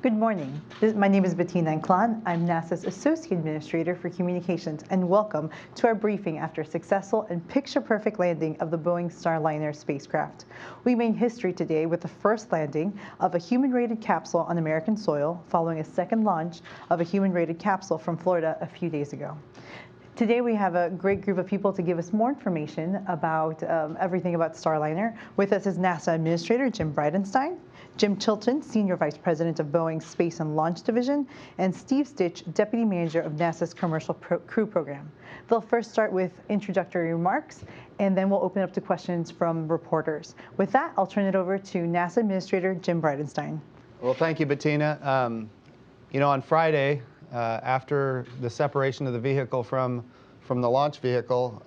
Good morning. My name is Bettina Inclan. I'm NASA's Associate Administrator for Communications, and welcome to our briefing after a successful and picture-perfect landing of the Boeing Starliner spacecraft. We made history today with the first landing of a human-rated capsule on American soil, following a second launch of a human-rated capsule from Florida a few days ago. Today we have a great group of people to give us more information about everything about Starliner. With us is NASA Administrator Jim Bridenstine, Jim Chilton, Senior Vice President of Boeing's Space and Launch Division, and Steve Stitch, Deputy Manager of NASA's Commercial Crew Program. They'll first start with introductory remarks, and then we'll open up to questions from reporters. With that, I'll turn it over to NASA Administrator Jim Bridenstine. Well, thank you, Bettina. On Friday, after the separation of the vehicle from the launch vehicle,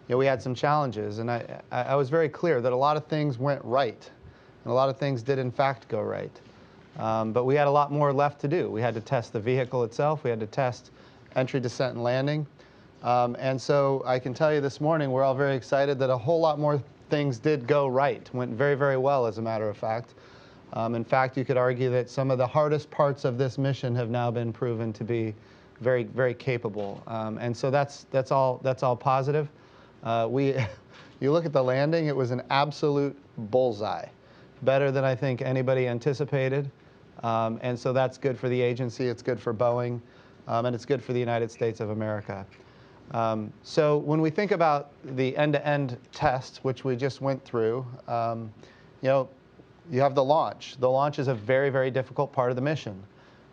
we had some challenges, and I was very clear that a lot of things went right, and a lot of things did in fact go right. But we had a lot more left to do. We had to test the vehicle itself. We had to test entry, descent, and landing. And so I can tell you this morning, we're all very excited that a whole lot more things did go right. Went very, very well, as a matter of fact. In fact, you could argue that some of the hardest parts of this mission have now been proven to be very, very capable. And so that's all positive. You look at the landing, it was an absolute bullseye. Better than I think anybody anticipated. And so that's good for the agency, it's good for Boeing, and it's good for the United States of America. So when we think about the end-to-end test, which we just went through, you have the launch. The launch is a very, very difficult part of the mission.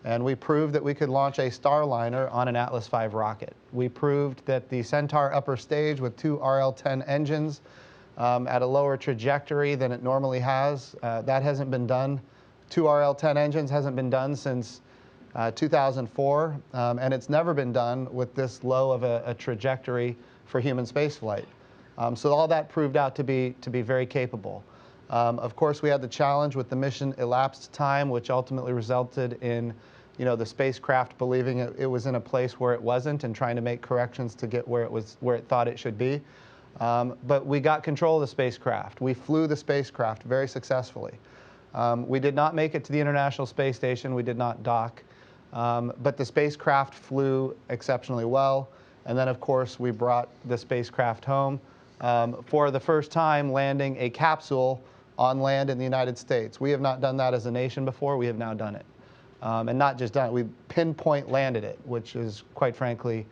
And we proved that we could launch a Starliner on an Atlas V rocket. We proved that the Centaur upper stage with two RL-10 engines at a lower trajectory than it normally has. That hasn't been done. Two RL-10 engines hasn't been done since 2004, and it's never been done with this low of a trajectory for human spaceflight. So all that proved out to be very capable. Of course, we had the challenge with the mission elapsed time, which ultimately resulted in the spacecraft believing it was in a place where it wasn't and trying to make corrections to get where it thought it should be. But we got control of the spacecraft. We flew the spacecraft very successfully. We did not make it to the International Space Station. We did not dock. But the spacecraft flew exceptionally well. And then, of course, we brought the spacecraft home for the first time, landing a capsule on land in the United States. We have not done that as a nation before. We have now done it. And not just done it, we pinpoint landed it, which is, quite frankly,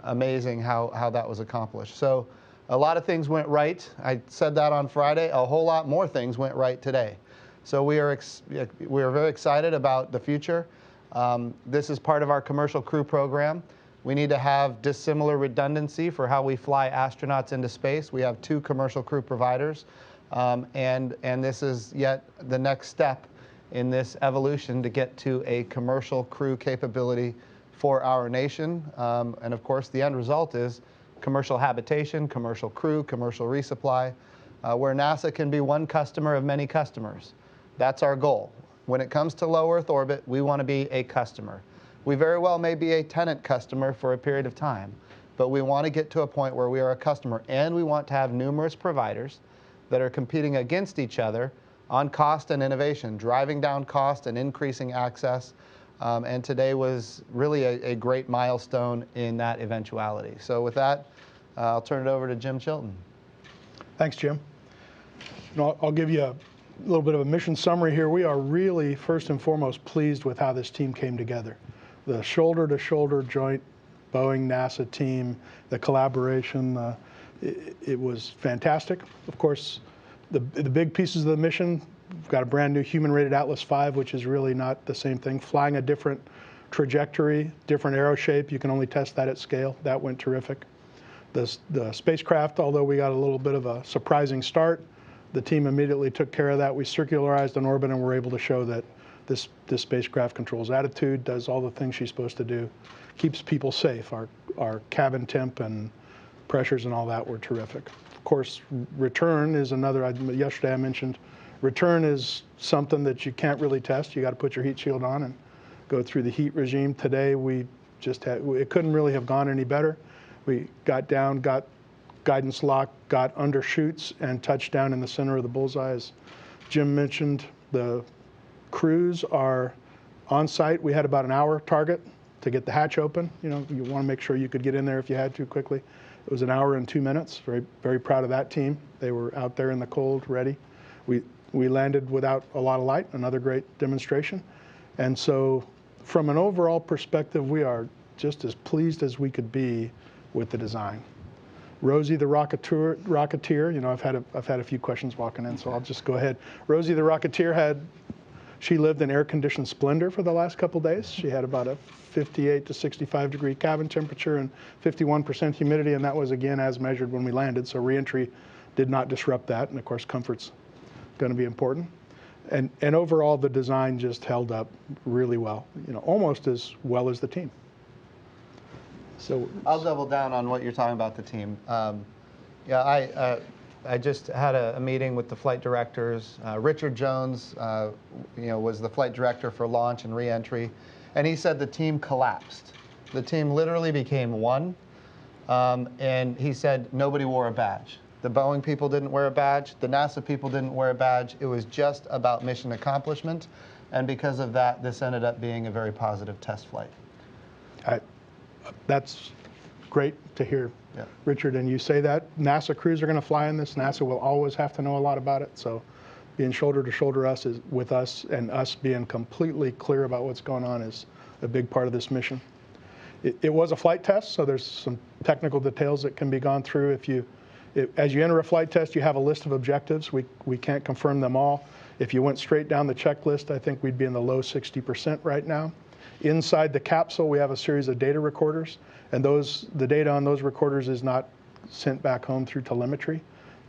amazing how that was accomplished. So a lot of things went right. I said that on Friday. A whole lot more things went right today. So we are very excited about the future. This is part of our commercial crew program. We need to have dissimilar redundancy for how we fly astronauts into space. We have two commercial crew providers, and this is yet the next step in this evolution to get to a commercial crew capability for our nation. And of course, the end result is commercial habitation, commercial crew, commercial resupply, where NASA can be one customer of many customers. That's our goal. When it comes to low Earth orbit, we want to be a customer. We very well may be a tenant customer for a period of time, but we want to get to a point where we are a customer, and we want to have numerous providers that are competing against each other on cost and innovation, driving down cost and increasing access. And today was really a great milestone in that eventuality. So with that, I'll turn it over to Jim Chilton. Thanks, Jim. I'll give you a little bit of a mission summary here. We are really, first and foremost, pleased with how this team came together. The shoulder-to-shoulder joint Boeing-NASA team, the collaboration, it was fantastic. Of course, the big pieces of the mission, we've got a brand new human-rated Atlas V, which is really not the same thing. Flying a different trajectory, different aero shape, you can only test that at scale. That went terrific. The spacecraft, although we got a little bit of a surprising start, the team immediately took care of that. We circularized in orbit and were able to show that this spacecraft controls attitude, does all the things she's supposed to do, keeps people safe. Our cabin temp and pressures and all that were terrific. Of course, return is another, yesterday I mentioned, return is something that you can't really test. You got to put your heat shield on and go through the heat regime. Today we just had, it couldn't really have gone any better. We got down, got guidance lock, got undershoots, and touched down in the center of the bullseye. As Jim mentioned, the crews are On site, we had about an hour target to get the hatch open. You know, you want to make sure you could get in there if you had to quickly. It was an hour and 2 minutes. Very, very proud of that team. They were out there in the cold, ready. We landed without a lot of light, another great demonstration. And so from an overall perspective, we are just as pleased as we could be with the design. Rosie the Rocketeer, you know, I've had a few questions walking in, so I'll just go ahead. Rosie the Rocketeer she lived in air-conditioned splendor for the last couple days. She had about a 58 to 65 degree cabin temperature and 51% humidity, and that was again as measured when we landed, so reentry did not disrupt that, and of course comfort's going to be important. And overall, the design just held up really well, you know, almost as well as the team. So I'll double down on what you're talking about, the team. Yeah, I just had a meeting with the flight directors. Richard Jones, you know, was the flight director for launch and reentry, and he said the team collapsed. The team literally became one, and he said nobody wore a badge. The Boeing people didn't wear a badge. The NASA people didn't wear a badge. It was just about mission accomplishment, and because of that, this ended up being a very positive test flight. That's great to hear, yeah. Richard, and you say that. NASA crews are going to fly in this. NASA will always have to know a lot about it, so being shoulder to shoulder with us and us being completely clear about what's going on is a big part of this mission. It was a flight test, so there's some technical details that can be gone through. As you enter a flight test, you have a list of objectives. We can't confirm them all. If you went straight down the checklist, I think we'd be in the low 60% right now. Inside the capsule, we have a series of data recorders, and the data on those recorders is not sent back home through telemetry.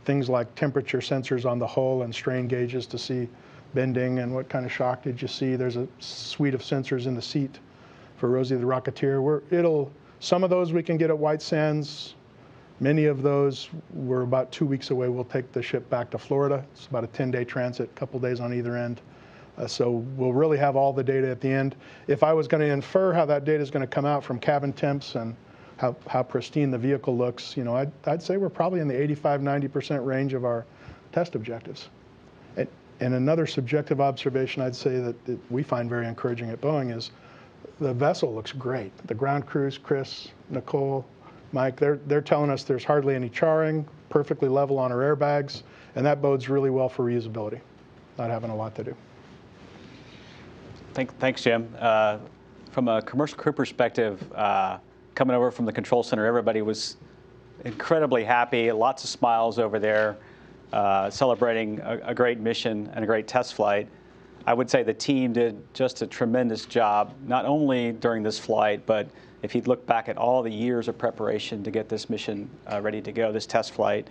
Things like temperature sensors on the hull and strain gauges to see bending and what kind of shock did you see. There's a suite of sensors in the seat for Rosie the Rocketeer. Some of those we can get at White Sands. Many of those, we're about 2 weeks away. We'll take the ship back to Florida. It's about a 10-day transit, a couple days on either end. So we'll really have all the data at the end. If I was going to infer how that data is going to come out from cabin temps and how pristine the vehicle looks, you know, I'd say we're probably in the 85–90% range of our test objectives. And another subjective observation I'd say that we find very encouraging at Boeing is the vessel looks great. The ground crews, Chris, Nicole, Mike, they're telling us there's hardly any charring, perfectly level on our airbags, and that bodes really well for reusability, not having a lot to do. Thanks, Jim. From a commercial crew perspective, coming over from the control center, everybody was incredibly happy, lots of smiles over there, celebrating a great mission and a great test flight. I would say the team did just a tremendous job, not only during this flight, but if you look back at all the years of preparation to get this mission ready to go, this test flight,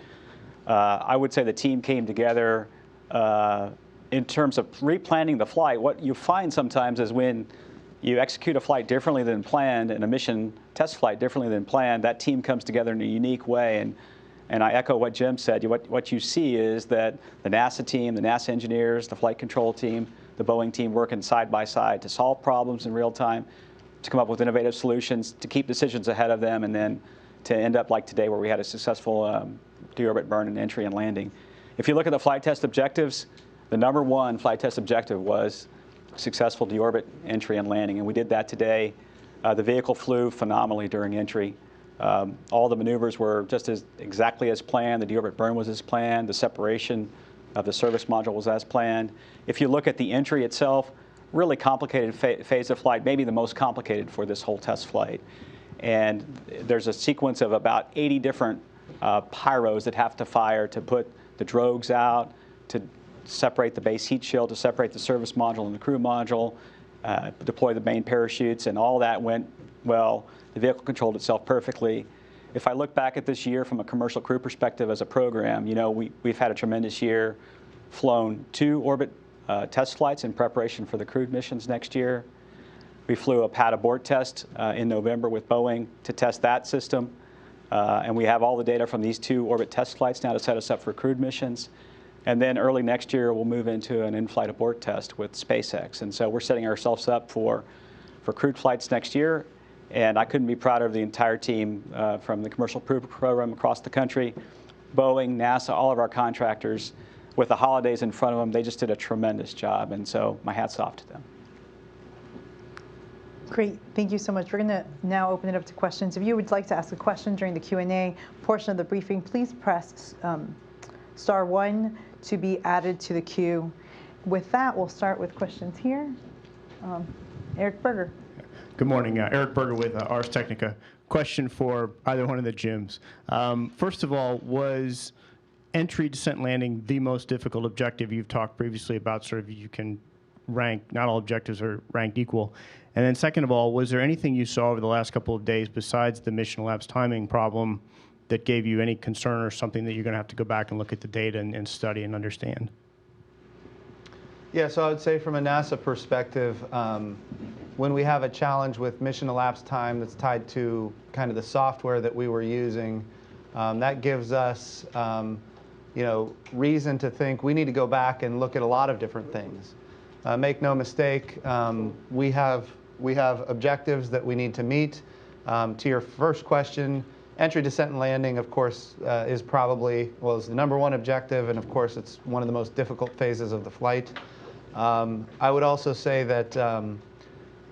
I would say the team came together in terms of replanning the flight. What you find sometimes is when you execute a flight differently than planned and a mission test flight differently than planned, that team comes together in a unique way. And I echo what Jim said. What you see is that the NASA team, the NASA engineers, the flight control team, the Boeing team working side by side to solve problems in real time, to come up with innovative solutions, to keep decisions ahead of them, and then to end up like today where we had a successful deorbit burn and entry and landing. If you look at the flight test objectives, the #1 flight test objective was successful deorbit entry and landing, and we did that today. The vehicle flew phenomenally during entry. All the maneuvers were just exactly as planned. The deorbit burn was as planned. The separation of the service module was as planned. If you look at the entry itself, really complicated phase of flight, maybe the most complicated for this whole test flight. And there's a sequence of about 80 different pyros that have to fire to put the drogues out, to separate the base heat shield, to separate the service module and the crew module, deploy the main parachutes, and all that went well. The vehicle controlled itself perfectly. If I look back at this year from a commercial crew perspective as a program, you know, we've had a tremendous year, flown 2 orbit test flights in preparation for the crewed missions next year. We flew a pad abort test in November with Boeing to test that system. And we have all the data from these 2 orbit test flights now to set us up for crewed missions. And then early next year, we'll move into an in-flight abort test with SpaceX. And so we're setting ourselves up for crewed flights next year. And I couldn't be prouder of the entire team from the commercial crew program across the country, Boeing, NASA, all of our contractors. With the holidays in front of them, they just did a tremendous job. And so my hat's off to them. Great, thank you so much. We're going to now open it up to questions. If you would like to ask a question during the Q&A portion of the briefing, please press *1 to be added to the queue. With that, we'll start with questions here. Eric Berger. Good morning, Eric Berger with Ars Technica. Question for either one of the Jims. First of all, was entry, descent, landing the most difficult objective? You've talked previously about sort of you can rank, not all objectives are ranked equal. And then second of all, was there anything you saw over the last couple of days besides the mission elapsed timing problem that gave you any concern or something that you're going to have to go back and look at the data and study and understand? Yeah, so I would say from a NASA perspective, when we have a challenge with mission elapsed time that's tied to kind of the software that we were using, that gives us reason to think we need to go back and look at a lot of different things. Make no mistake, we have objectives that we need to meet. To your first question, entry, descent, and landing, of course, is probably, well, is the #1 objective, and of course, it's one of the most difficult phases of the flight. I would also say that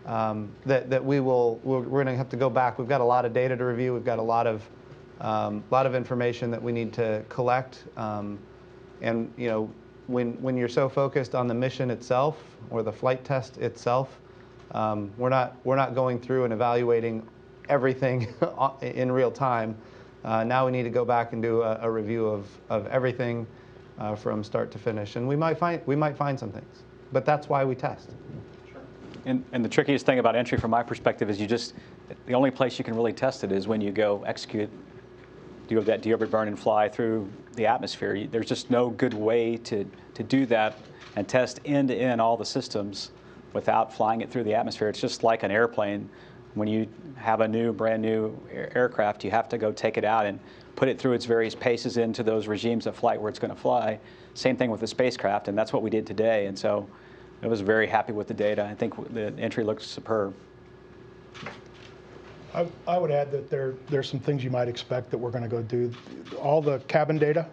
we're going to have to go back. We've got a lot of data to review. We've got a lot of information that we need to collect. And when you're so focused on the mission itself or the flight test itself, we're not going through and evaluating everything in real time. Now we need to go back and do a review of everything from start to finish, and we might find some things, but that's why we test. And the trickiest thing about entry from my perspective is the only place you can really test it is when you go execute, do that deorbit burn and fly through the atmosphere. There's just no good way to do that and test end-to-end all the systems without flying it through the atmosphere. It's just like an airplane. When you have a brand new aircraft, you have to go take it out and put it through its various paces into those regimes of flight where it's going to fly. Same thing with the spacecraft, and that's what we did today. And so I was very happy with the data. I think the entry looks superb. I would add that there's some things you might expect that we're going to go do. All the cabin data,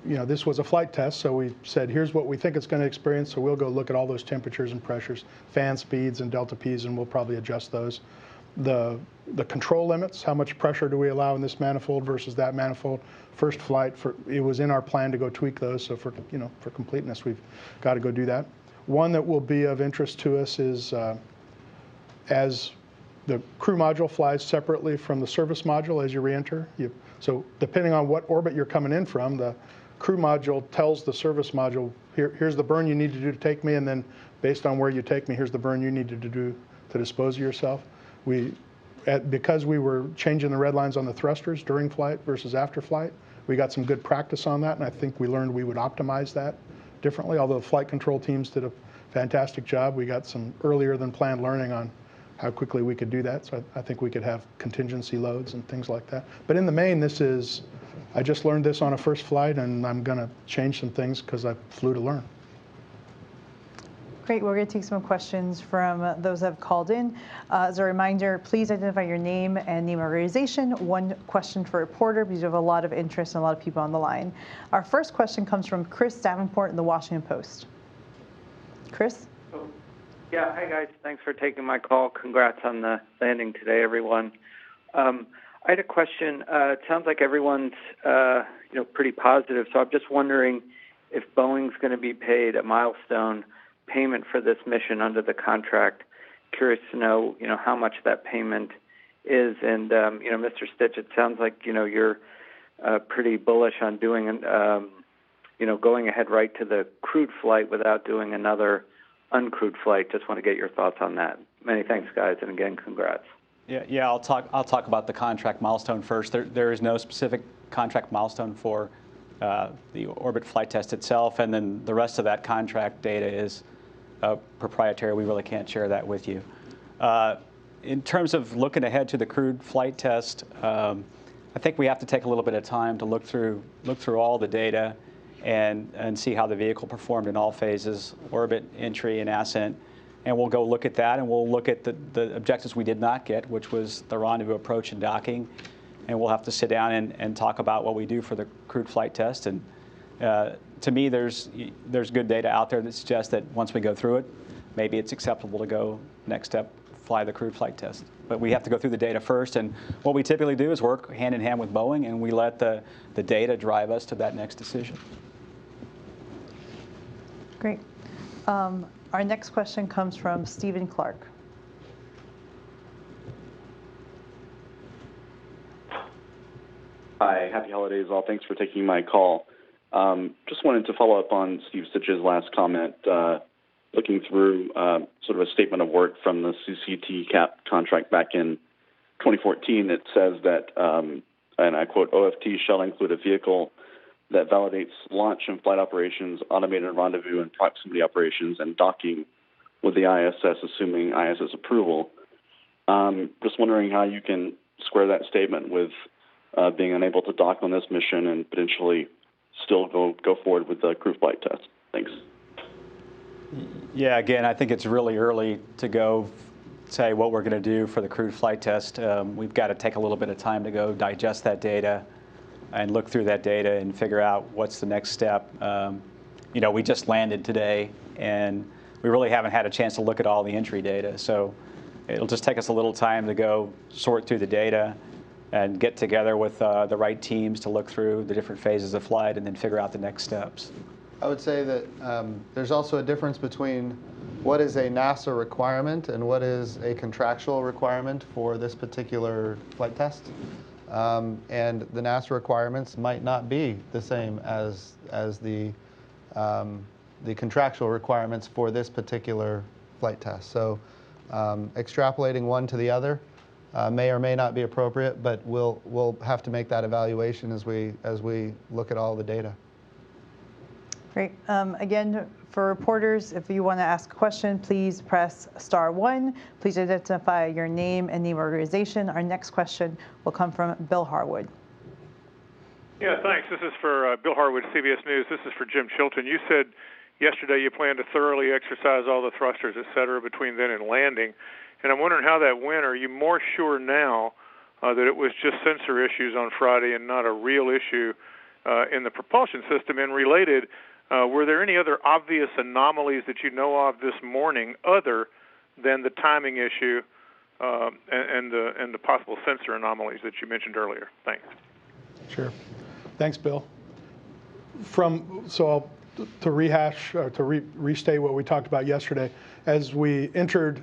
this was a flight test, so we said, here's what we think it's going to experience, so we'll go look at all those temperatures and pressures, fan speeds and delta Ps, and we'll probably adjust those. The control limits, how much pressure do we allow in this manifold versus that manifold? First flight, it was in our plan to go tweak those, so for completeness, we've got to go do that. One that will be of interest to us is as the crew module flies separately from the service module as you re-enter. So depending on what orbit you're coming in from, the crew module tells the service module, here's the burn you need to do to take me, and then based on where you take me, here's the burn you needed to do to dispose of yourself. Because we were changing the red lines on the thrusters during flight versus after flight, we got some good practice on that, and I think we learned we would optimize that differently. Although the flight control teams did a fantastic job, we got some earlier than planned learning on how quickly we could do that. So I think we could have contingency loads and things like that. But in the main, I just learned this on a first flight, and I'm going to change some things because I flew to learn. Great. We're going to take some questions from those that have called in. As a reminder, please identify your name and name of organization. One question for reporter because you have a lot of interest and a lot of people on the line. Our first question comes from Chris Davenport in the Washington Post. Chris? Yeah, hi guys. Thanks for taking my call. Congrats on the landing today, everyone. I had a question. It sounds like everyone's pretty positive. So I'm just wondering if Boeing's going to be paid a milestone payment for this mission under the contract. Curious to know, how much that payment is. And Mr. Stitch, it sounds like you're pretty bullish on doing going ahead right to the crewed flight without doing another uncrewed flight. Just want to get your thoughts on that. Many thanks, guys, and again, congrats. Yeah. I'll talk about the contract milestone first. There is no specific contract milestone for the orbit flight test itself, and then the rest of that contract data is proprietary. We really can't share that with you. In terms of looking ahead to the crewed flight test, I think we have to take a little bit of time to look through all the data and see how the vehicle performed in all phases, orbit, entry, and ascent. And we'll go look at that, and we'll look at the objectives we did not get, which was the rendezvous approach and docking. And we'll have to sit down and talk about what we do for the crewed flight test. And to me, there's good data out there that suggests that once we go through it, maybe it's acceptable to go next step fly the crewed flight test. But we have to go through the data first, and what we typically do is work hand in hand with Boeing, and we let the data drive us to that next decision. Great. Our next question comes from Stephen Clark. Hi, happy holidays all. Thanks for taking my call. Just wanted to follow up on Steve Stitch's last comment. Looking through sort of a statement of work from the CCT CAP contract back in 2014, it says that, and I quote, OFT shall include a vehicle that validates launch and flight operations, automated rendezvous and proximity operations, and docking with the ISS, assuming ISS approval. Just wondering how you can square that statement with being unable to dock on this mission and potentially still go forward with the crew flight test. Thanks. Yeah, again, I think it's really early to go say what we're going to do for the crewed flight test. We've got to take a little bit of time to go digest that data and look through that data and figure out what's the next step. You know, we just landed today, and we really haven't had a chance to look at all the entry data. So it'll just take us a little time to go sort through the data and get together with the right teams to look through the different phases of flight and then figure out the next steps. I would say that there's also a difference between what is a NASA requirement and what is a contractual requirement for this particular flight test. And the NASA requirements might not be the same as the contractual requirements for this particular flight test. So extrapolating one to the other may or may not be appropriate, but we'll have to make that evaluation as we look at all the data. Great. Again, for reporters, if you want to ask a question, please press *1. Please identify your name and name of organization. Our next question will come from Bill Harwood. Yeah, thanks. This is for Bill Harwood, CBS News. This is for Jim Chilton. You said yesterday you plan to thoroughly exercise all the thrusters, et cetera, between then and landing. And I'm wondering how that went. Are you more sure now that it was just sensor issues on Friday and not a real issue in the propulsion system? And related, were there any other obvious anomalies that you know of this morning other than the timing issue and the possible sensor anomalies that you mentioned earlier? Thanks. Sure. Thanks, Bill. To rehash, or to restate what we talked about yesterday, as we entered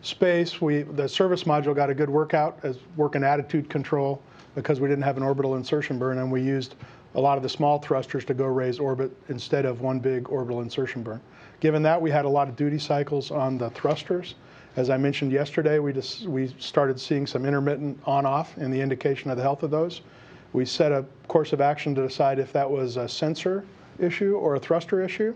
space, the service module got a good workout as work and attitude control because we didn't have an orbital insertion burn, and we used a lot of the small thrusters to go raise orbit instead of one big orbital insertion burn. Given that, we had a lot of duty cycles on the thrusters. As I mentioned yesterday, we started seeing some intermittent on-off in the indication of the health of those. We set a course of action to decide if that was a sensor issue or a thruster issue.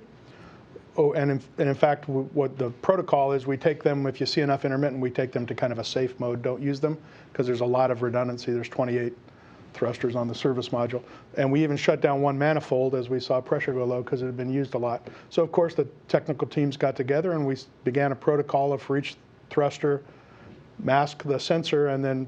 Oh, and in fact, what the protocol is, we take them, if you see enough intermittent, we take them to kind of a safe mode, don't use them, because there's a lot of redundancy. There's 28 thrusters on the service module. And we even shut down one manifold as we saw pressure go low because it had been used a lot. So of course the technical teams got together and we began a protocol of for each thruster, mask the sensor and then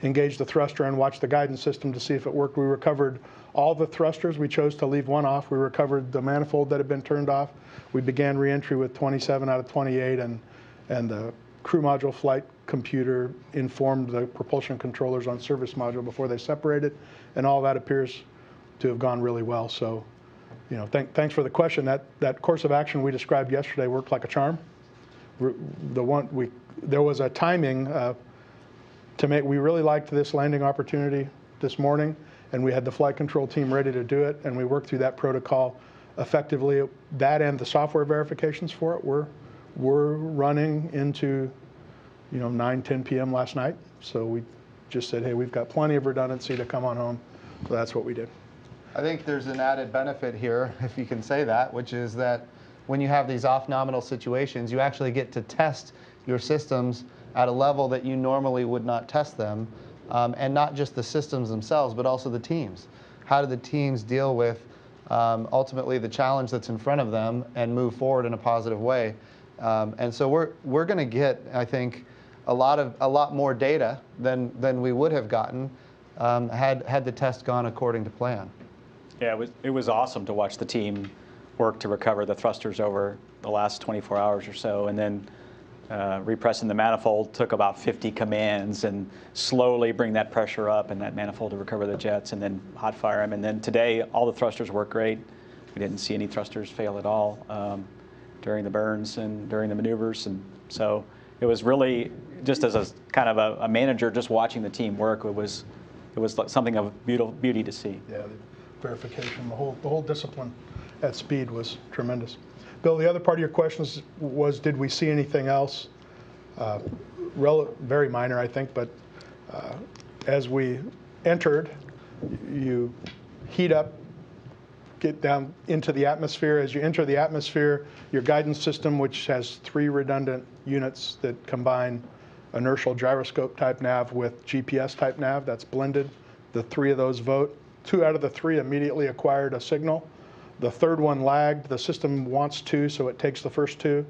engage the thruster and watch the guidance system to see if it worked. We recovered all the thrusters. We chose to leave one off. We recovered the manifold that had been turned off. We began reentry with 27 out of 28 and the crew module flight computer informed the propulsion controllers on service module before they separated, and all that appears to have gone really well. So, you know, thanks for the question. That course of action we described yesterday worked like a charm. There was a timing to make. We really liked this landing opportunity this morning, and we had the flight control team ready to do it, and we worked through that protocol effectively. That and the software verifications for it were running into 9, 10 p.m. last night. So we just said, hey, we've got plenty of redundancy to come on home. So that's what we did. I think there's an added benefit here, if you can say that, which is that when you have these off-nominal situations, you actually get to test your systems at a level that you normally would not test them, and not just the systems themselves, but also the teams. How do the teams deal with ultimately the challenge that's in front of them and move forward in a positive way? And so we're going to get, I think, a lot more data than we would have gotten had the test gone according to plan. Yeah, it was awesome to watch the team work to recover the thrusters over the last 24 hours or so, and then repressing the manifold took about 50 commands and slowly bring that pressure up in that manifold to recover the jets and then hot fire them. And then today, all the thrusters work great. We didn't see any thrusters fail at all during the burns and during the maneuvers. And so it was really, just as a kind of a manager, just watching the team work, it was something of beauty to see. Yeah, the verification, the whole discipline at speed was tremendous. Bill, the other part of your question was did we see anything else? Very minor, I think, but as we entered, you heat up, get down into the atmosphere. As you enter the atmosphere, your guidance system, which has 3 redundant units that combine inertial gyroscope type nav with GPS type nav, that's blended. The 3 of those vote. 2 out of the 3 immediately acquired a signal. The 3rd one lagged. The system wants 2, so it takes the first 2.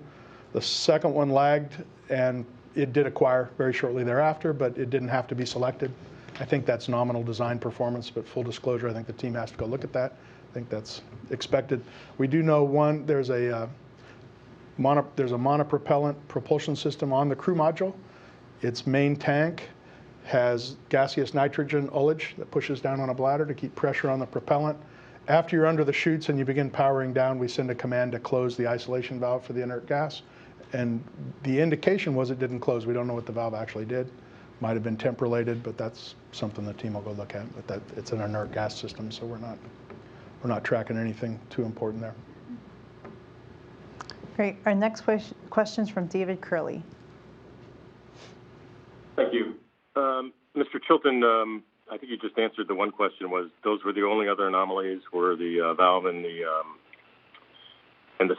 The 2nd one lagged, and it did acquire very shortly thereafter, but it didn't have to be selected. I think that's nominal design performance, but full disclosure, I think the team has to go look at that. I think that's expected. We do know there's a monopropellant propulsion system on the crew module. Its main tank has gaseous nitrogen ullage that pushes down on a bladder to keep pressure on the propellant. After you're under the chutes and you begin powering down, we send a command to close the isolation valve for the inert gas. And the indication was it didn't close. We don't know what the valve actually did. Might have been temp-related, but that's something the team will go look at. But it's an inert gas system, so we're not tracking anything too important there. Great. Our next question is from David Curley. Thank you. Mr. Chilton, I think you just answered the one question. Was those were the only other anomalies? Were the valve and the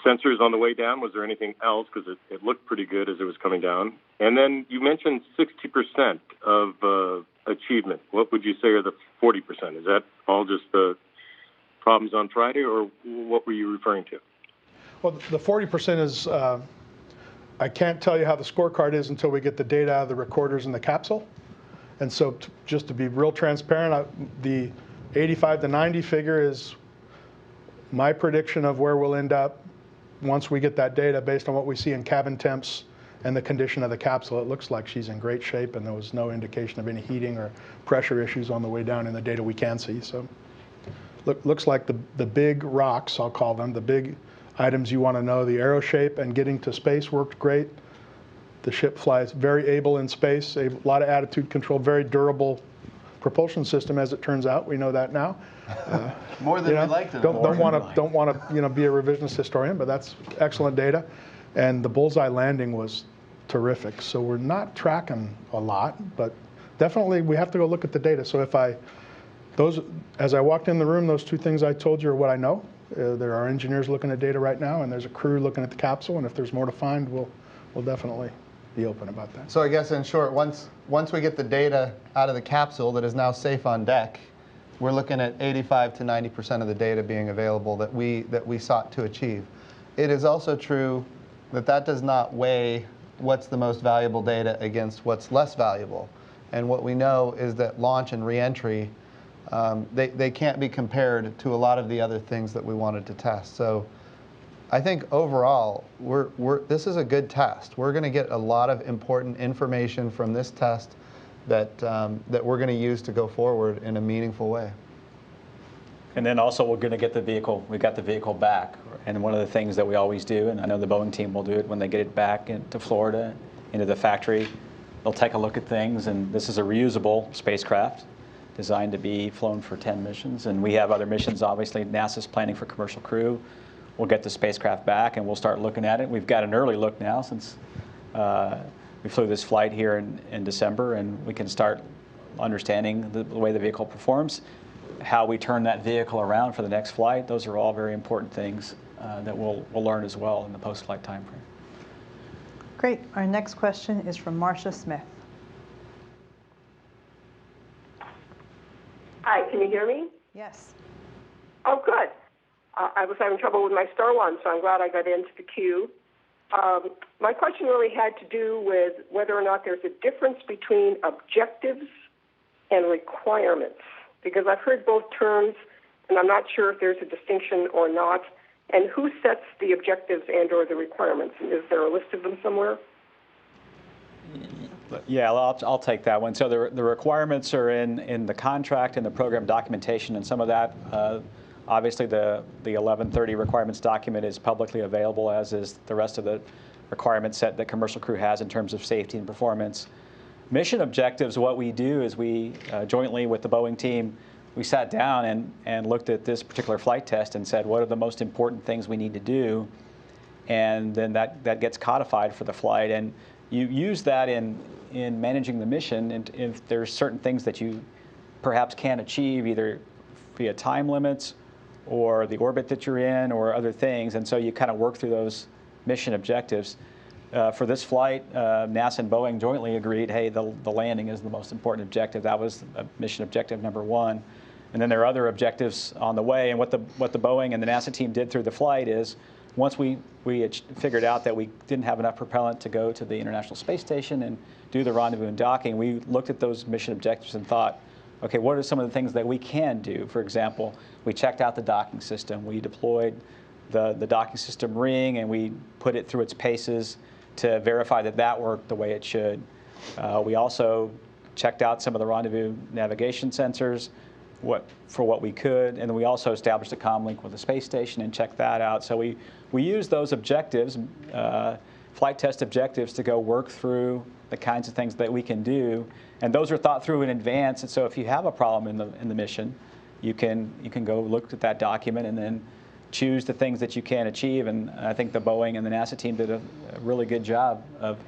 sensors on the way down? Was there anything else? Because it looked pretty good as it was coming down. And then you mentioned 60% of achievement. What would you say are the 40%? Is that all just the problems on Friday, or what were you referring to? Well, the 40% is, I can't tell you how the scorecard is until we get the data out of the recorders in the capsule. And so just to be real transparent, the 85 to 90 figure is my prediction of where we'll end up once we get that data based on what we see in cabin temps and the condition of the capsule. It looks like she's in great shape, and there was no indication of any heating or pressure issues on the way down in the data we can see. So looks like the big rocks, I'll call them, the big items you want to know, the aero shape and getting to space worked great. The ship flies very able in space, a lot of attitude control, very durable propulsion system, as it turns out. We know that now. More than we like to know. Don't want to be a revisionist historian, but that's excellent data. And the bullseye landing was terrific. So we're not tracking a lot, but definitely we have to go look at the data. So as I walked in the room, those 2 things I told you are what I know. There are engineers looking at data right now, and there's a crew looking at the capsule. And if there's more to find, we'll definitely be open about that. So I guess in short, once we get the data out of the capsule that is now safe on deck, we're looking at 85 to 90% of the data being available that we sought to achieve. It is also true that does not weigh what's the most valuable data against what's less valuable. And what we know is that launch and reentry, they can't be compared to a lot of the other things that we wanted to test. So I think overall, this is a good test. We're going to get a lot of important information from this test that we're going to use to go forward in a meaningful way. And then also we're going to get the vehicle. We got the vehicle back, and one of the things that we always do, and I know the Boeing team will do it when they get it back into Florida, into the factory, they'll take a look at things. And this is a reusable spacecraft designed to be flown for 10 missions, and we have other missions. Obviously, NASA's planning for commercial crew. We'll get the spacecraft back, and we'll start looking at it. We've got an early look now since we flew this flight here in December, and we can start understanding the way the vehicle performs, how we turn that vehicle around for the next flight. Those are all very important things that we'll learn as well in the post-flight time frame. Great. Our next question is from Marcia Smith. Hi, can you hear me? Yes. Oh, good. I was having trouble with my star one, so I'm glad I got into the queue. My question really had to do with whether or not there's a difference between objectives and requirements, because I've heard both terms, and I'm not sure if there's a distinction or not. And who sets the objectives and or the requirements? Is there a list of them somewhere? Yeah, I'll take that one. So the requirements are in the contract and the program documentation, and some of that, obviously the 1130 requirements document is publicly available, as is the rest of the requirement set that commercial crew has in terms of safety and performance. Mission objectives, what we do is we, jointly with the Boeing team, we sat down and looked at this particular flight test and said, what are the most important things we need to do? And then that gets codified for the flight. And you use that in managing the mission, and if there's certain things that you perhaps can't achieve, either via time limits or the orbit that you're in or other things, and so you kind of work through those mission objectives. For this flight, NASA and Boeing jointly agreed, hey, the landing is the most important objective. That was mission objective number one. And then there are other objectives on the way, and what the Boeing and the NASA team did through the flight is, once we had figured out that we didn't have enough propellant to go to the International Space Station and do the rendezvous and docking, we looked at those mission objectives and thought, okay, what are some of the things that we can do? For example, we checked out the docking system. We deployed the docking system ring, and we put it through its paces to verify that that worked the way it should. We also checked out some of the rendezvous navigation sensors for what we could, and then we also established a comm link with the space station and checked that out. So we use those objectives, flight test objectives, to go work through the kinds of things that we can do, and those are thought through in advance. And so if you have a problem in the mission, you can go look at that document and then choose the things that you can achieve. And I think the Boeing and the NASA team did a really good job of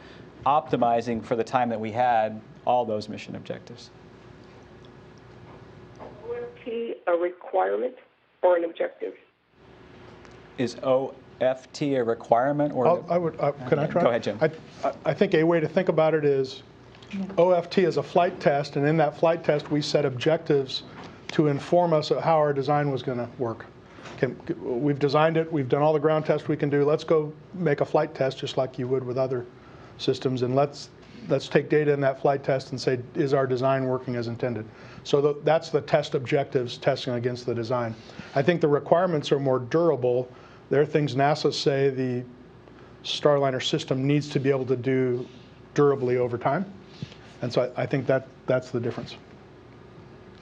optimizing for the time that we had all those mission objectives. OFT a requirement or an objective? Is OFT a requirement, or can I try? Go ahead, Jim. I think a way to think about it is OFT is a flight test, and in that flight test we set objectives to inform us of how our design was going to work. We've designed it, we've done all the ground tests we can do, let's go make a flight test just like you would with other systems, and let's take data in that flight test and say, is our design working as intended? So that's the test objectives, testing against the design. I think the requirements are more durable. There are things NASA say the Starliner system needs to be able to do durably over time. And so I think that's the difference.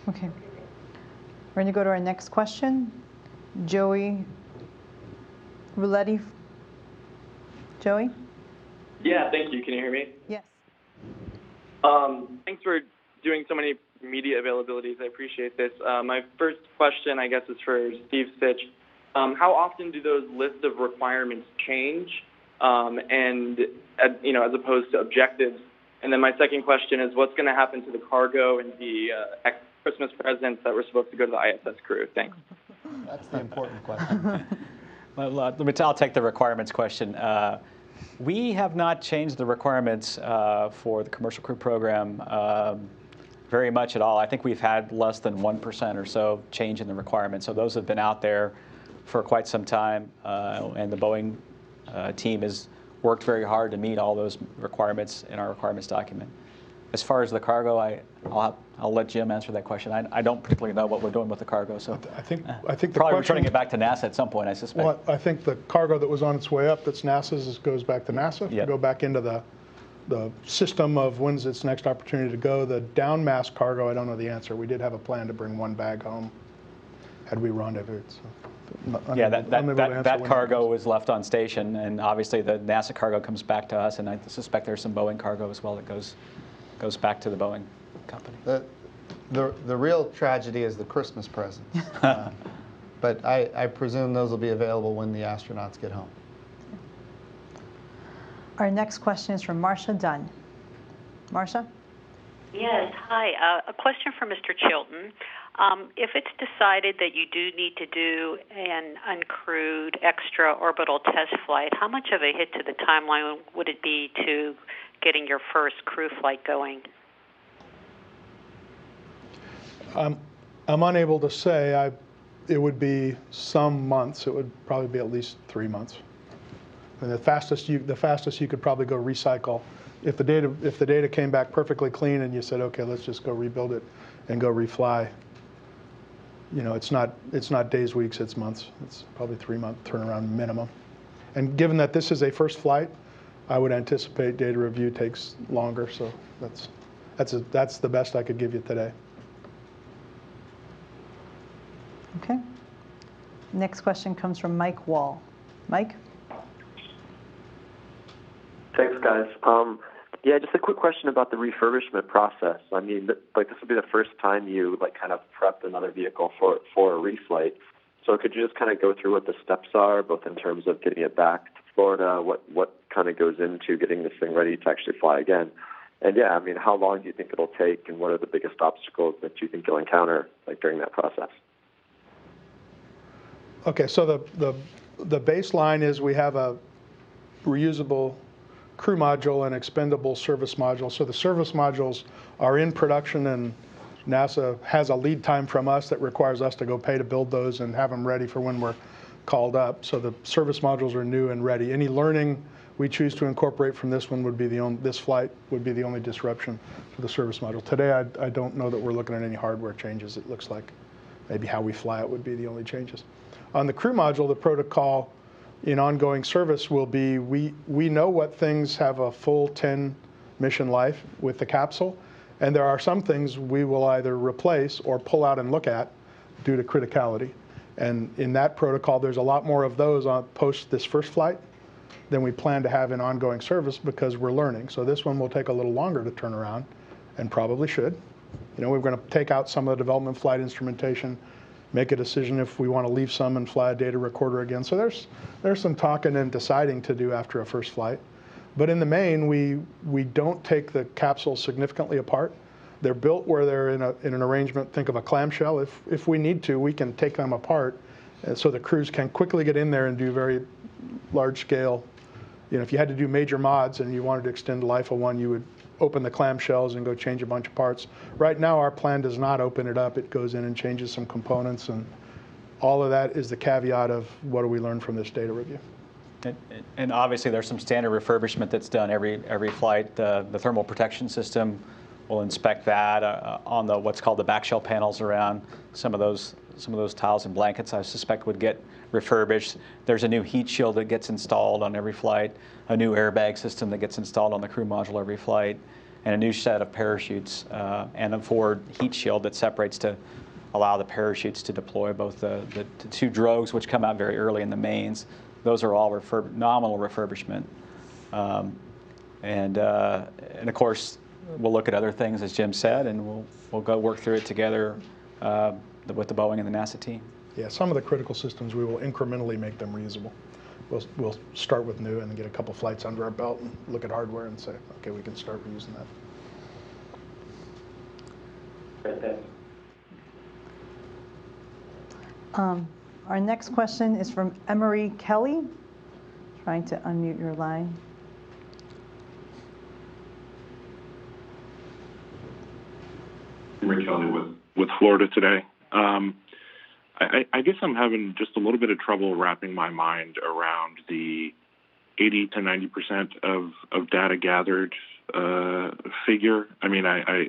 Okay. We're going to go to our next question. Joey Rouletti. Joey? Yeah, thank you. Can you hear me? Yes. Thanks for doing so many media availabilities. I appreciate this. My first question, I guess, is for Steve Sitch. How often do those lists of requirements change, and as opposed to objectives? And then my second question is, what's going to happen to the cargo and the Christmas presents that were supposed to go to the ISS crew? Thanks. That's the important question. I'll take the requirements question. We have not changed the requirements for the commercial crew program very much at all. I think we've had less than 1% or so change in the requirements. So those have been out there for quite some time, and the Boeing team has worked very hard to meet all those requirements in our requirements document. As far as the cargo, I'll let Jim answer that question. I don't particularly know what we're doing with the cargo, so I think probably returning it back to NASA at some point, I suspect. Well, I think the cargo that was on its way up, that's NASA's, goes back to NASA. Yep. Go back into the system of when's its next opportunity to go. The downmass cargo, I don't know the answer. We did have a plan to bring one bag home had we rendezvoused. So yeah, that cargo was left on station, and obviously the NASA cargo comes back to us, and I suspect there's some Boeing cargo as well that goes back to the Boeing company. The real tragedy is the Christmas presents. But I presume those will be available when the astronauts get home. Our next question is from Marcia Dunn. Marcia? Yes, hi. A question for Mr. Chilton. If it's decided that you do need to do an uncrewed extra orbital test flight, how much of a hit to the timeline would it be to getting your first crew flight going? I'm unable to say. It would be some months. It would probably be at least 3 months. And the fastest you could probably go recycle. If the data came back perfectly clean and you said, okay, let's just go rebuild it and go refly. It's not days, weeks, it's months. It's probably 3 month turnaround minimum. And given that this is a first flight, I would anticipate data review takes longer, so that's the best I could give you today. Okay. Next question comes from Mike Wall. Mike? Thanks, guys. Yeah, just a quick question about the refurbishment process. I mean, like, this will be the first time you kind of prepped another vehicle for a reflight. So could you just kind of go through what the steps are, both in terms of getting it back to Florida, what kind of goes into getting this thing ready to actually fly again? And yeah, I mean, how long do you think it'll take, and what are the biggest obstacles that you think you'll encounter during that process? Okay, so the baseline is we have a reusable crew module and expendable service module. So the service modules are in production, and NASA has a lead time from us that requires us to go pay to build those and have them ready for when we're called up. So the service modules are new and ready. Any learning we choose to incorporate from this one would be this flight would be the only disruption for the service module. Today, I don't know that we're looking at any hardware changes. It looks like maybe how we fly it would be the only changes. On the crew module, the protocol in ongoing service will be, we know what things have a full 10 mission life with the capsule, and there are some things we will either replace or pull out and look at due to criticality. And in that protocol, there's a lot more of those on post this first flight than we plan to have in ongoing service because we're learning. So this one will take a little longer to turn around, and probably should. You know, we're going to take out some of the development flight instrumentation, make a decision if we want to leave some and fly a data recorder again. So there's some talking and deciding to do after a first flight. But in the main, we don't take the capsules significantly apart. They're built where they're in an arrangement. Think of a clamshell. If we need to, we can take them apart, so the crews can quickly get in there and do very large scale. You know, if you had to do major mods and you wanted to extend the life of one, you would open the clamshells and go change a bunch of parts. Right now, our plan does not open it up. It goes in and changes some components, and all of that is the caveat of what do we learn from this data review. And obviously, there's some standard refurbishment that's done every flight. The thermal protection system will inspect that on the what's called the backshell panels around some of those tiles and blankets. I suspect would get refurbished. There's a new heat shield that gets installed on every flight, a new airbag system that gets installed on the crew module every flight, and a new set of parachutes and a forward heat shield that separates to allow the parachutes to deploy both the two drogues, which come out very early in the mains. Those are all nominal refurbishment. And of course, we'll look at other things, as Jim said, and we'll go work through it together with the Boeing and the NASA team. Yeah, some of the critical systems, we will incrementally make them reusable. We'll start with new and then get a couple flights under our belt and look at hardware and say, okay, we can start reusing that. Our next question is from Emery Kelly. Trying to unmute your line. Emery Kelly with Florida today. I guess I'm having just a little bit of trouble wrapping my mind around the 80 to 90% of data gathered figure. I mean, I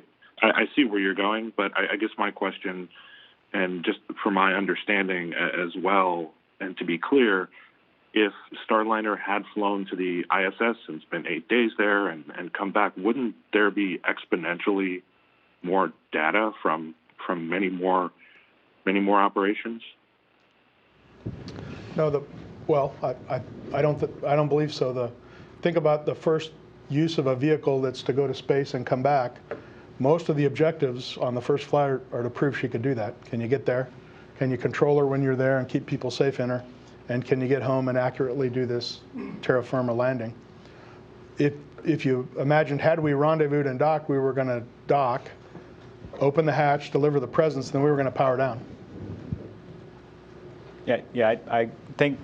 see where you're going, but I guess my question, and just for my understanding as well, and to be clear, if Starliner had flown to the ISS and spent 8 days there and come back, wouldn't there be exponentially more data from many more operations? No, I don't believe so. Think about the first use of a vehicle that's to go to space and come back. Most of the objectives on the first flight are to prove she could do that. Can you get there? Can you control her when you're there and keep people safe in her? And can you get home and accurately do this terra firma landing? If you imagined, had we rendezvoused and docked, we were going to dock, open the hatch, deliver the presents, then we were going to power down. Yeah. I think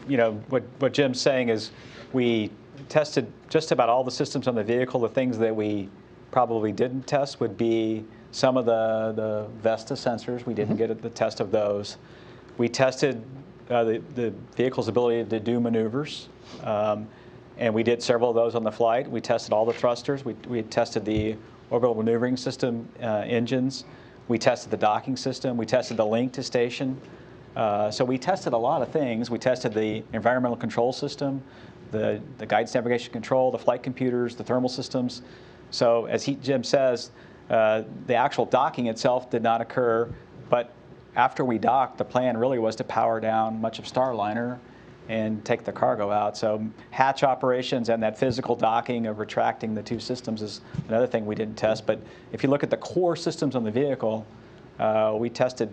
what Jim's saying is we tested just about all the systems on the vehicle. The things that we probably didn't test would be some of the Vesta sensors. We didn't get the test of those. We tested the vehicle's ability to do maneuvers, and we did several of those on the flight. We tested all the thrusters. We tested the orbital maneuvering system engines. We tested the docking system. We tested the link to station. So we tested a lot of things. We tested the environmental control system. the guidance navigation control, the flight computers, the thermal systems. So as Jim says, the actual docking itself did not occur, but after we docked, the plan really was to power down much of Starliner and take the cargo out. So hatch operations and that physical docking of retracting the two systems is another thing we didn't test. But if you look at the core systems on the vehicle, we tested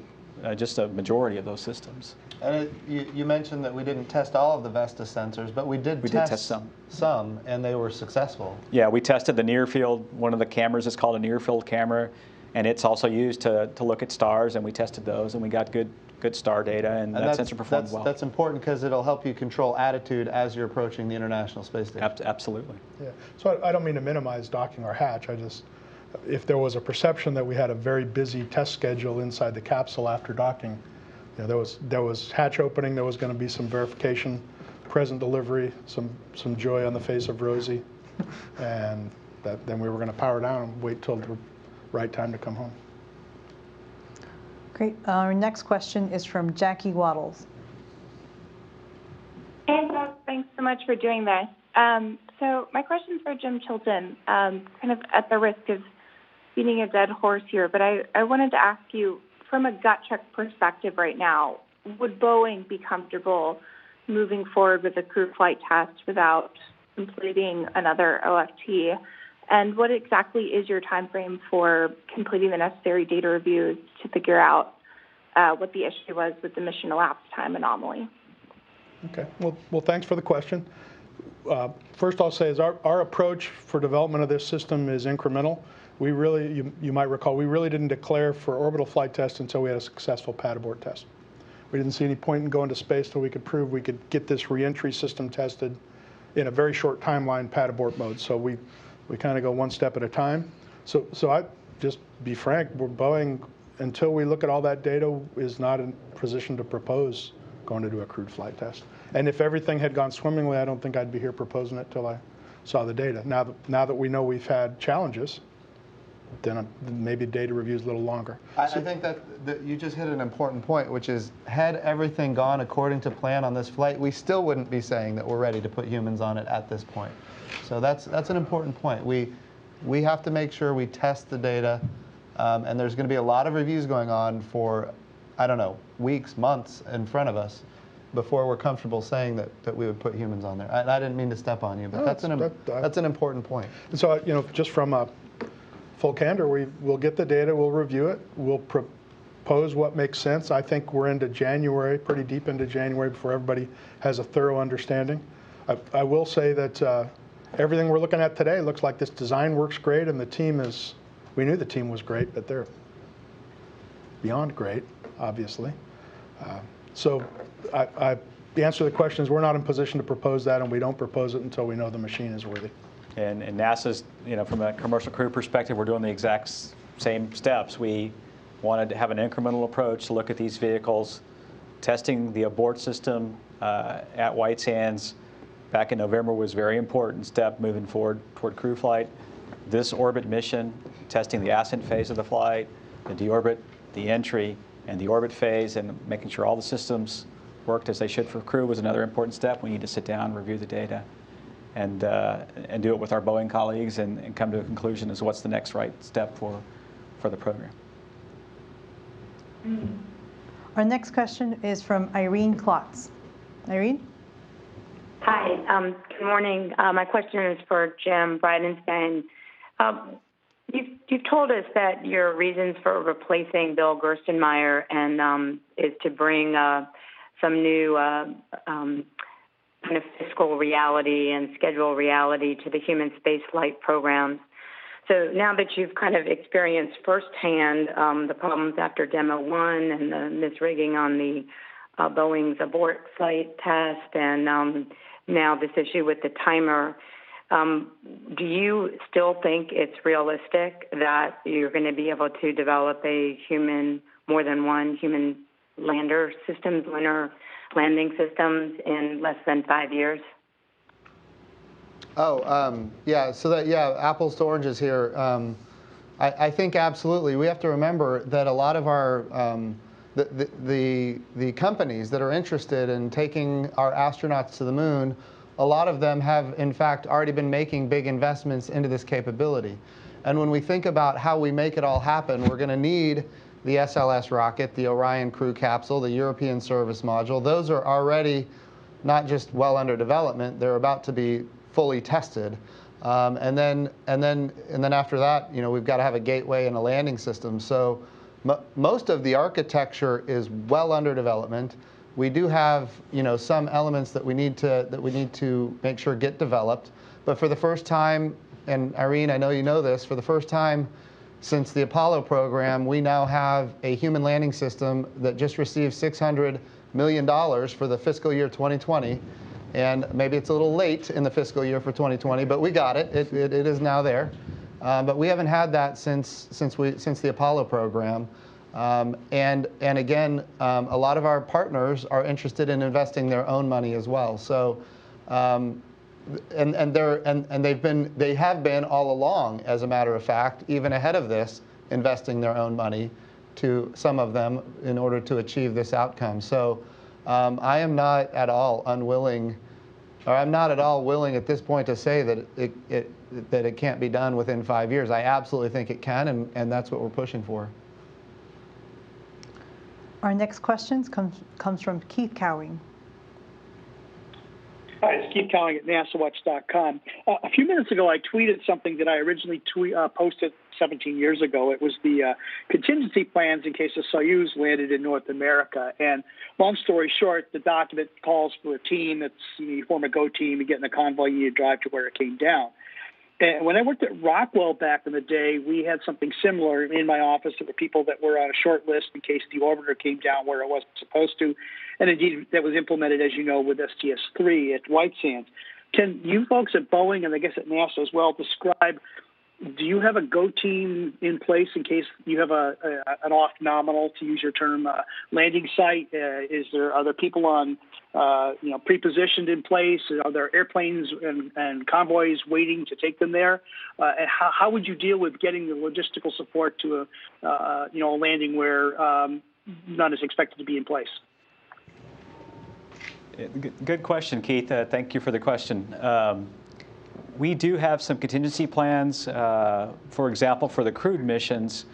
just a majority of those systems. And you mentioned that we didn't test all of the Vestas sensors, but we did test some, and they were successful. Yeah, we tested the near field. One of the cameras is called a near field camera, and it's also used to look at stars, and we tested those, and we got good star data, and that sensor performed well. That's important because it'll help you control attitude as you're approaching the International Space Station. Absolutely. Yeah. So I don't mean to minimize docking or hatch. If there was a perception that we had a very busy test schedule inside the capsule after docking, you know, there was hatch opening, there was going to be some verification, present delivery, some joy on the face of Rosie, and then we were going to power down and wait till the right time to come home. Great. Our next question is from Jackie Waddles. Hey, Bob. Thanks so much for doing this. So my question is for Jim Chilton, kind of at the risk of beating a dead horse here, but I wanted to ask you, from a gut check perspective right now, would Boeing be comfortable moving forward with a crew flight test without completing another OFT? And what exactly is your time frame for completing the necessary data reviews to figure out what the issue was with the mission elapsed time anomaly? Okay. Well, thanks for the question. First, I'll say is our approach for development of this system is incremental. We really, you might recall, we really didn't declare for orbital flight test until we had a successful pad abort test. We didn't see any point in going to space until we could prove we could get this reentry system tested in a very short timeline pad abort mode. So we kind of go one step at a time. So I just be frank, Boeing, until we look at all that data, is not in position to propose going to do a crewed flight test. And if everything had gone swimmingly, I don't think I'd be here proposing it till I saw the data. Now that we know we've had challenges, then maybe data review is a little longer. I think that you just hit an important point, which is had everything gone according to plan on this flight, we still wouldn't be saying that we're ready to put humans on it at this point. So that's an important point. We have to make sure we test the data, and there's going to be a lot of reviews going on for, I don't know, weeks, months in front of us before we're comfortable saying that we would put humans on there. I didn't mean to step on you, but that's an important point. And so, you know, just from a full candor, we'll get the data, we'll review it, we'll propose what makes sense. I think we're into January, pretty deep into January, before everybody has a thorough understanding. I will say that everything we're looking at today looks like this design works great, and the team is, we knew the team was great, but they're beyond great, obviously. So the answer to the question is we're not in position to propose that, and we don't propose it until we know the machine is worthy. And NASA's, you know, from a commercial crew perspective, we're doing the exact same steps. We wanted to have an incremental approach to look at these vehicles. Testing the abort system at White Sands back in November was a very important step moving forward toward crew flight. This orbit mission, testing the ascent phase of the flight, the deorbit, the entry, and the orbit phase, and making sure all the systems worked as they should for crew was another important step. We need to sit down, review the data, and do it with our Boeing colleagues and come to a conclusion as what's the next right step for the program. Our next question is from Irene Klotz. Irene? Hi, good morning. My question is for Jim Bridenstine. You've told us that your reasons for replacing Bill Gerstenmaier and is to bring some new kind of fiscal reality and schedule reality to the human spaceflight programs. So now that you've kind of experienced firsthand the problems after Demo 1 and the misrigging on the Boeing's abort flight test and now this issue with the timer, do you still think it's realistic that you're going to be able to develop a more than one human lander systems, lunar landing systems in less than 5 years? Yeah, so apples to oranges here. I think absolutely. We have to remember that a lot of our, the companies that are interested in taking our astronauts to the moon a lot of them have, in fact, already been making big investments into this capability. And when we think about how we make it all happen, we're going to need the SLS rocket, the Orion crew capsule, the European service module. Those are already not just well under development, they're about to be fully tested. And then after that, we've got to have a gateway and a landing system. So most of the architecture is well under development. We do have, some elements that we need to make sure get developed. But for the first time, and Irene, I know you know this, for the first time since the Apollo program, we now have a human landing system that just received $600 million for the fiscal year 2020. And maybe it's a little late in the fiscal year for 2020, but we got it. It is now there. But we haven't had that since the Apollo program. And again, a lot of our partners are interested in investing their own money as well. So, they have been all along, as a matter of fact, even ahead of this, investing their own money, to some of them, in order to achieve this outcome. So I am not at all unwilling, or I'm not at all willing at this point to say that it can't be done within 5 years. I absolutely think it can, and that's what we're pushing for. Our next question comes from Keith Cowing. Hi, it's Keith Cowing at NASAWatch.com. A few minutes ago, I tweeted something that I originally posted 17 years ago. It was the contingency plans in case the Soyuz landed in North America. And long story short, the document calls for a team. You form a go team, you get in a convoy, you drive to where it came down. And when I worked at Rockwell back in the day, we had something similar in my office. There were people that were on a short list in case the orbiter came down where it wasn't supposed to. And indeed, that was implemented, as you know, with STS-3 at White Sands. Can you folks at Boeing, and I guess at NASA as well, describe, do you have a go team in place in case you have an off nominal, to use your term, landing site? Are there people on, pre-positioned in place? Are there airplanes and convoys waiting to take them there? And how would you deal with getting the logistical support to a landing where none is expected to be in place? Good question, Keith. Thank you for the question. We do have some contingency plans, for example, for the crewed missions.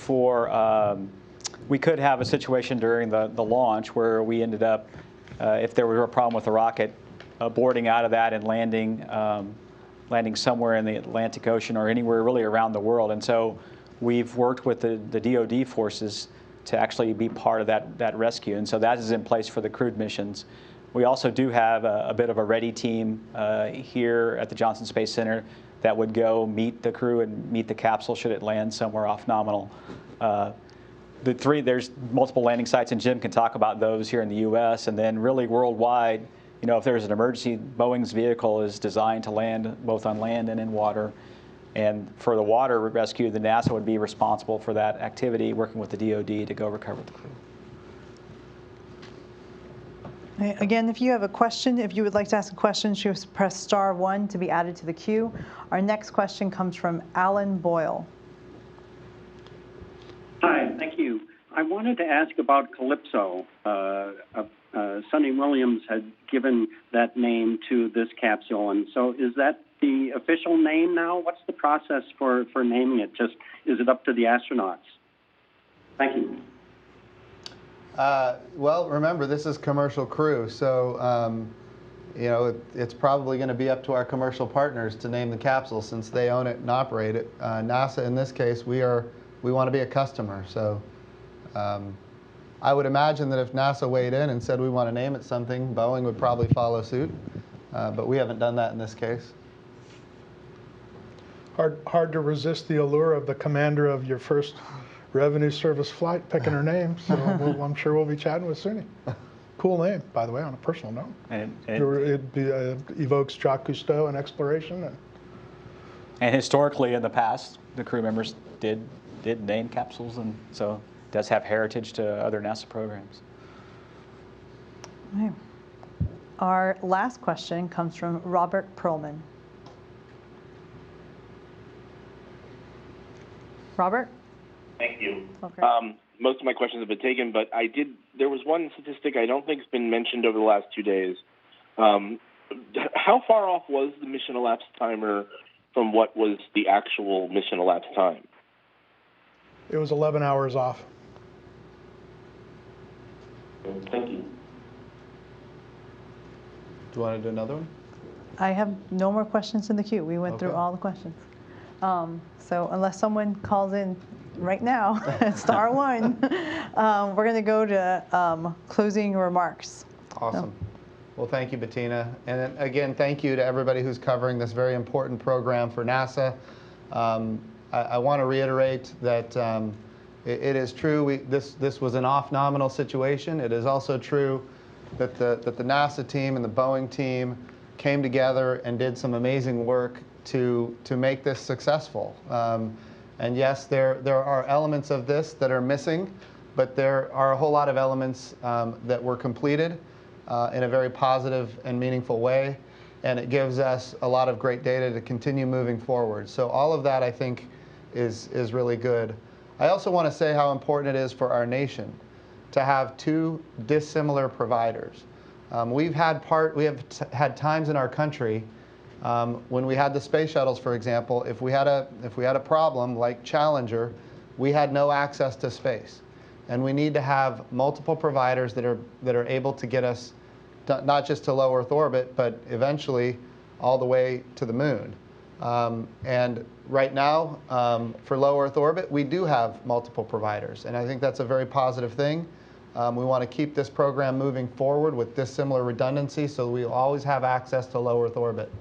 We could have a situation during the launch where we ended up, if there were a problem with the rocket, boarding out of that and landing somewhere in the Atlantic Ocean or anywhere really around the world. And so we've worked with the DoD forces to actually be part of that rescue. And so that is in place for the crewed missions. We also do have a bit of a ready team here at the Johnson Space Center that would go meet the crew and meet the capsule should it land somewhere off nominal. There's multiple landing sites, and Jim can talk about those here in the U.S. And then really worldwide, if there's an emergency, Boeing's vehicle is designed to land both on land and in water. And for the water rescue, the NASA would be responsible for that activity, working with the DoD to go recover the crew. Again, if you have a question, if you would like to ask a question, just press *1 to be added to the queue. Our next question comes from Alan Boyle. Hi, thank you. I wanted to ask about Calypso. Sonny Williams had given that name to this capsule, and so is that the official name now? What's the process for naming it? Is it up to the astronauts? Thank you. Well, remember, this is commercial crew, so it's probably going to be up to our commercial partners to name the capsule since they own it and operate it. NASA, in this case, we want to be a customer. So I would imagine that if NASA weighed in and said we want to name it something, Boeing would probably follow suit, but we haven't done that in this case. Hard to resist the allure of the commander of your first Revenue Service flight picking her name, so I'm sure we'll be chatting with Suni. Cool name, by the way, on a personal note. It evokes Jacques Cousteau and exploration. And historically, in the past, the crew members did name capsules, and so it does have heritage to other NASA programs. Okay. Our last question comes from Robert Perlman. Robert? Thank you. Okay. Most of my questions have been taken, but there was one statistic I don't think has been mentioned over the last 2 days. how far off was the mission elapsed timer from what was the actual mission elapsed time? It was 11 hours off. Thank you. Do you want to do another one? I have no more questions in the queue. We went through all the questions. So unless someone calls in right now, star one, we're going to go to closing remarks. Awesome. Well, thank you, Bettina. And then, again, thank you to everybody who's covering this very important program for NASA. I want to reiterate that it is true this was an off-nominal situation. It is also true that the NASA team and the Boeing team came together and did some amazing work to make this successful. And yes, there are elements of this that are missing, but there are a whole lot of elements that were completed in a very positive and meaningful way, and it gives us a lot of great data to continue moving forward. So all of that, I think, is really good. I also want to say how important it is for our nation to have two dissimilar providers. We have had times in our country when we had the space shuttles, for example, if we had a problem like Challenger, we had no access to space. And we need to have multiple providers that are able to get us not just to low Earth orbit, but eventually all the way to the moon. And right now, for low Earth orbit, we do have multiple providers. And I think that's a very positive thing. We want to keep this program moving forward with dissimilar redundancy so we always have access to low Earth orbit.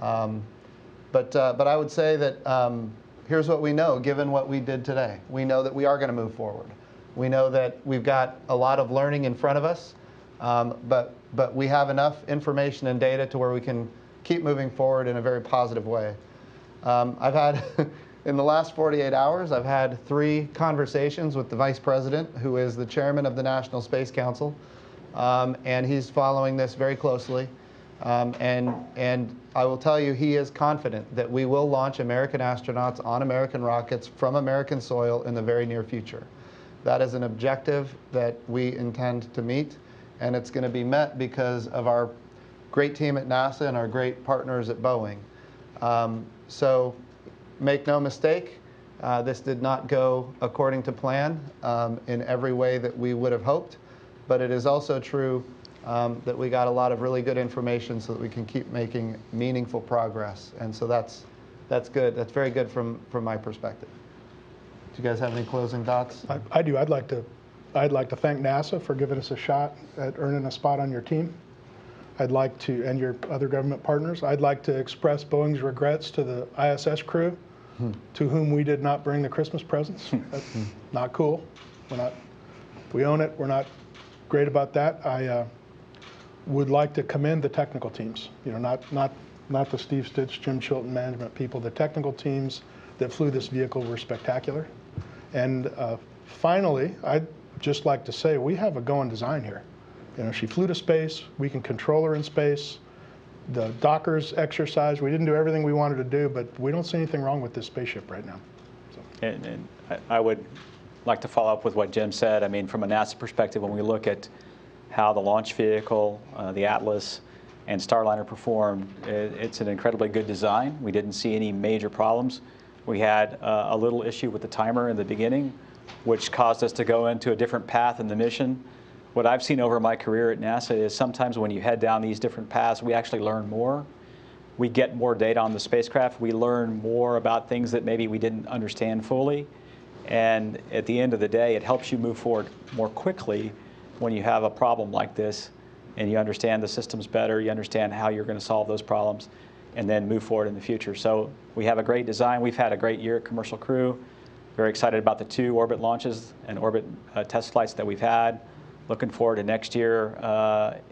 But I would say that here's what we know, given what we did today. We know that we are going to move forward. We know that we've got a lot of learning in front of us, but we have enough information and data to where we can keep moving forward in a very positive way. I've had, in the last 48 hours, I've had 3 conversations with the Vice President, who is the chairman of the National Space Council, and he's following this very closely. And I will tell you, he is confident that we will launch American astronauts on American rockets from American soil in the very near future. That is an objective that we intend to meet, and it's going to be met because of our great team at NASA and our great partners at Boeing. So make no mistake, this did not go according to plan in every way that we would have hoped, but it is also true that we got a lot of really good information so that we can keep making meaningful progress. And so that's good. That's very good from my perspective. Do you guys have any closing thoughts? I do. I'd like to thank NASA for giving us a shot at earning a spot on your team. I'd like to, and your other government partners, I'd like to express Boeing's regrets to the ISS crew, to whom we did not bring the Christmas presents. That's not cool. We own it. We're not great about that. I would like to commend the technical teams. You know, not the Steve Stitch, Jim Chilton management people. The technical teams that flew this vehicle were spectacular. And finally, I'd just like to say we have a going design here. You know, she flew to space. We can control her in space. The Dockers exercise, we didn't do everything we wanted to do, but we don't see anything wrong with this spaceship right now. So. And I would like to follow up with what Jim said. I mean, from a NASA perspective, when we look at how the launch vehicle, the Atlas, and Starliner performed, it's an incredibly good design. We didn't see any major problems. We had a little issue with the timer in the beginning, which caused us to go into a different path in the mission. What I've seen over my career at NASA is sometimes when you head down these different paths, we actually learn more. We get more data on the spacecraft. We learn more about things that maybe we didn't understand fully. And at the end of the day, it helps you move forward more quickly when you have a problem like this and you understand the systems better, you understand how you're going to solve those problems, and then move forward in the future. So we have a great design. We've had a great year at Commercial Crew. Very excited about the 2 orbit launches and orbit test flights that we've had. Looking forward to next year,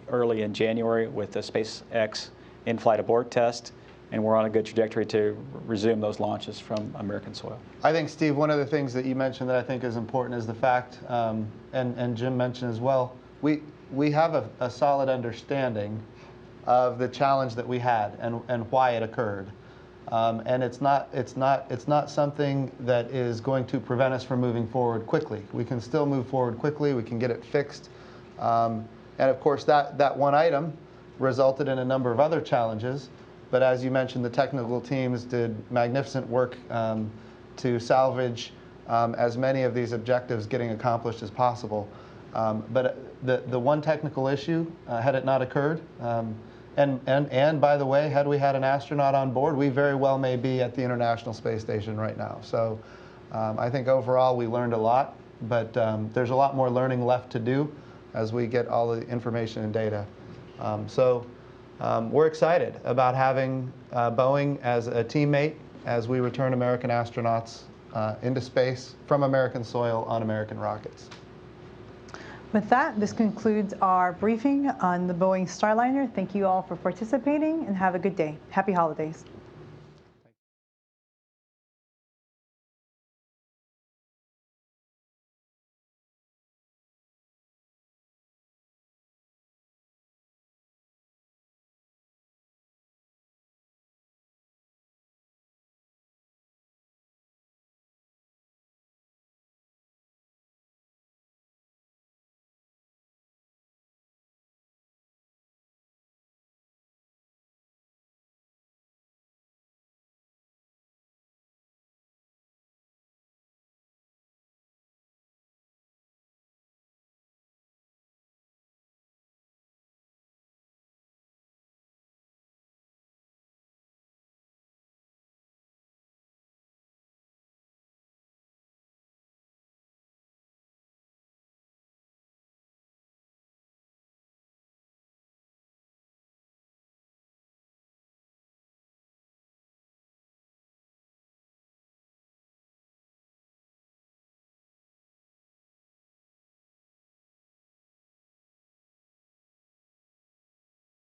early in January, with the SpaceX in-flight abort test. And we're on a good trajectory to resume those launches from American soil. I think, Steve, one of the things that you mentioned that I think is important is the fact, and Jim mentioned as well, we have a solid understanding of the challenge that we had and why it occurred. And it's not something that is going to prevent us from moving forward quickly. We can still move forward quickly. We can get it fixed. And of course, that one item resulted in a number of other challenges. But as you mentioned, the technical teams did magnificent work to salvage as many of these objectives getting accomplished as possible. But the one technical issue, had it not occurred, and by the way, had we had an astronaut on board, we very well may be at the International Space Station right now. So I think overall we learned a lot, but there's a lot more learning left to do as we get all the information and data. We're excited about having Boeing as a teammate as we return American astronauts into space from American soil on American rockets. With that, this concludes our briefing on the Boeing Starliner. Thank you all for participating and have a good day. Happy holidays.